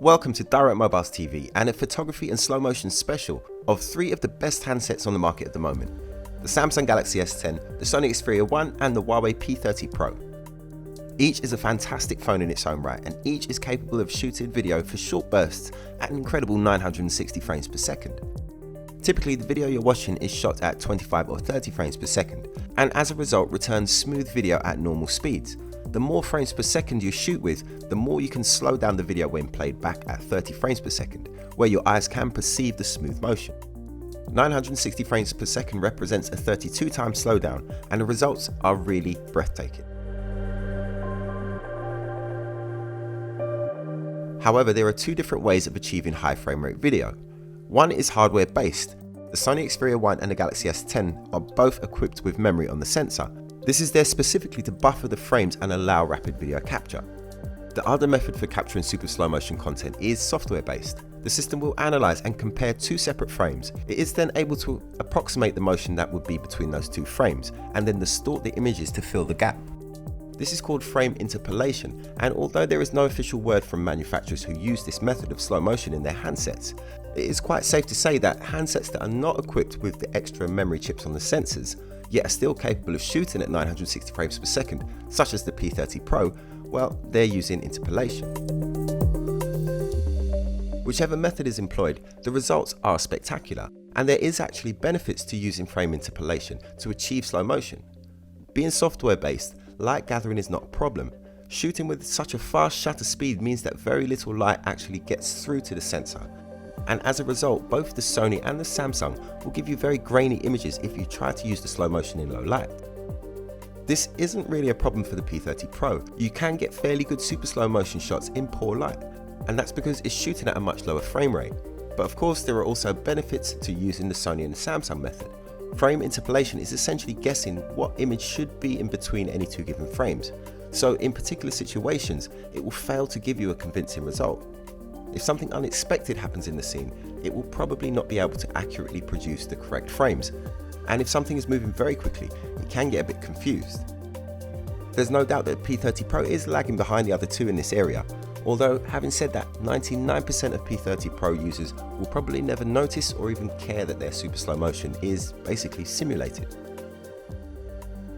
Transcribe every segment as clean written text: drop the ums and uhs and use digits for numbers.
Welcome to Direct Mobiles TV and a photography and slow motion special of 3 of the best handsets on the market at the moment. The Samsung Galaxy S10, the Sony Xperia 1 and the Huawei P30 Pro. Each is a fantastic phone in its own right and each is capable of shooting video for short bursts at an incredible 960 frames per second. Typically the video you're watching is shot at 25 or 30 frames per second and as a result returns smooth video at normal speeds. The more frames per second you shoot with, the more you can slow down the video when played back at 30 frames per second, where your eyes can perceive the smooth motion. 960 frames per second represents a 32 times slowdown and the results are really breathtaking. However, there are 2 different ways of achieving high frame rate video. One is hardware based. The Sony Xperia 1 and the Galaxy S10 are both equipped with memory on the sensor. This is there specifically to buffer the frames and allow rapid video capture. The other method for capturing super slow motion content is software based. The system will analyze and compare 2 separate frames. It is then able to approximate the motion that would be between those 2 frames and then distort the images to fill the gap. This is called frame interpolation, and although there is no official word from manufacturers who use this method of slow motion in their handsets, it is quite safe to say that handsets that are not equipped with the extra memory chips on the sensors yet are still capable of shooting at 960 frames per second, such as the P30 Pro, well, they're using interpolation. Whichever method is employed, the results are spectacular, and there is actually benefits to using frame interpolation to achieve slow motion. Being software based, light gathering is not a problem. Shooting with such a fast shutter speed means that very little light actually gets through to the sensor. And as a result, both the Sony and the Samsung will give you very grainy images if you try to use the slow motion in low light. This isn't really a problem for the P30 Pro. You can get fairly good super slow motion shots in poor light, and that's because it's shooting at a much lower frame rate. But of course there are also benefits to using the Sony and the Samsung method. Frame interpolation is essentially guessing what image should be in between any 2 given frames. So in particular situations, it will fail to give you a convincing result. If something unexpected happens in the scene, it will probably not be able to accurately produce the correct frames. And if something is moving very quickly, it can get a bit confused. There's no doubt that P30 Pro is lagging behind the other 2 in this area, although having said that, 99% of P30 Pro users will probably never notice or even care that their super slow motion is basically simulated.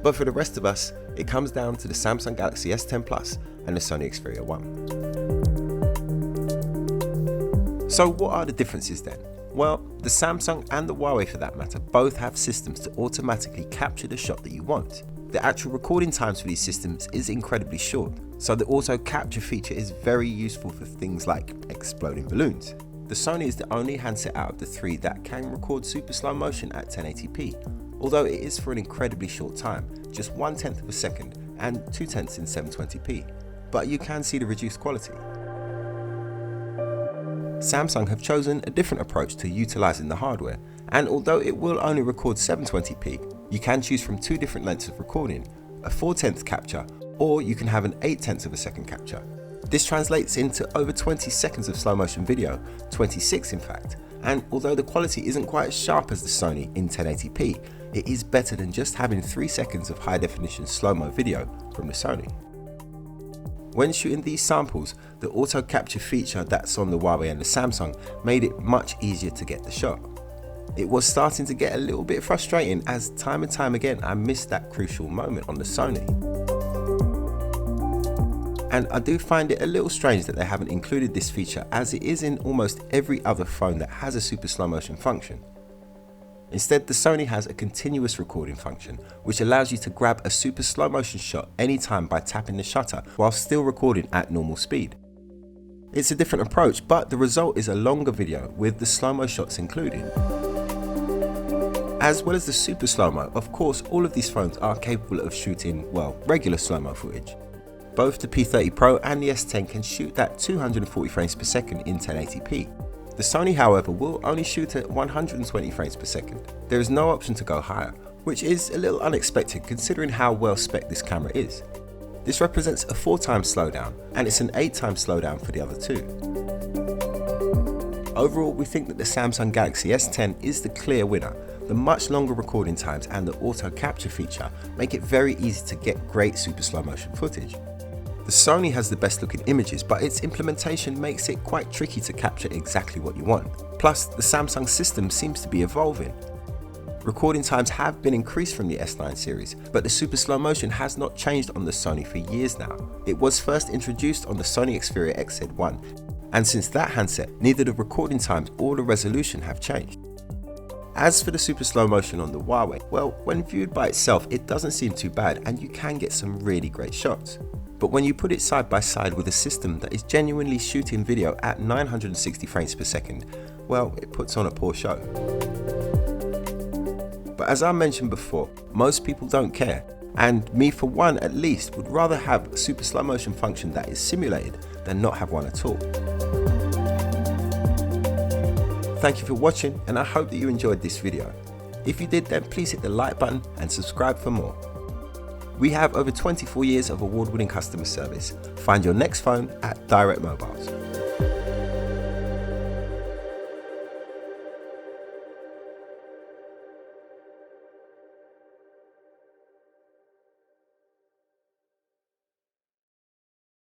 But for the rest of us, it comes down to the Samsung Galaxy S10 Plus and the Sony Xperia 1. So what are the differences then? Well, the Samsung and the Huawei for that matter both have systems to automatically capture the shot that you want. The actual recording times for these systems is incredibly short, so the auto capture feature is very useful for things like exploding balloons. The Sony is the only handset out of the 3 that can record super slow motion at 1080p, although it is for an incredibly short time, just 1/10 of a second and 2/10 in 720p, but you can see the reduced quality. Samsung have chosen a different approach to utilising the hardware, and although it will only record 720p, you can choose from 2 different lengths of recording, a 4/10 capture, or you can have an 8/10 of a second capture. This translates into over 20 seconds of slow motion video, 26 in fact, and although the quality isn't quite as sharp as the Sony in 1080p, it is better than just having 3 seconds of high definition slow-mo video from the Sony. When shooting these samples, the auto capture feature that's on the Huawei and the Samsung made it much easier to get the shot. It was starting to get a little bit frustrating as time and time again I missed that crucial moment on the Sony. And I do find it a little strange that they haven't included this feature as it is in almost every other phone that has a super slow motion function. Instead, the Sony has a continuous recording function, which allows you to grab a super slow motion shot anytime by tapping the shutter while still recording at normal speed. It's a different approach, but the result is a longer video with the slow-mo shots included. As well as the super slow-mo, of course, all of these phones are capable of shooting, well, regular slow-mo footage. Both the P30 Pro and the S10 can shoot that 240 frames per second in 1080p. The Sony, however, will only shoot at 120 frames per second. There is no option to go higher, which is a little unexpected considering how well spec'd this camera is. This represents a 4 times slowdown, and it's an 8 times slowdown for the other 2. Overall, we think that the Samsung Galaxy S10 is the clear winner. The much longer recording times and the auto capture feature make it very easy to get great super slow motion footage. The The Sony has the best looking images, but its implementation makes it quite tricky to capture exactly what you want. Plus, the Samsung system seems to be evolving. Recording times have been increased from the S9 series, but the super slow motion has not changed on the Sony for years now. It was first introduced on the Sony Xperia XZ1, and since that handset, neither the recording times or the resolution have changed. As for the super slow motion on the Huawei, well, when viewed by itself, it doesn't seem too bad and you can get some really great shots. But when you put it side by side with a system that is genuinely shooting video at 960 frames per second, well, it puts on a poor show. But as I mentioned before, most people don't care, and me for one at least would rather have a super slow motion function that is simulated than not have one at all. Thank you for watching, and I hope that you enjoyed this video. If you did, then please hit the like button and subscribe for more. We have over 24 years of award-winning customer service. Find your next phone at Direct Mobiles.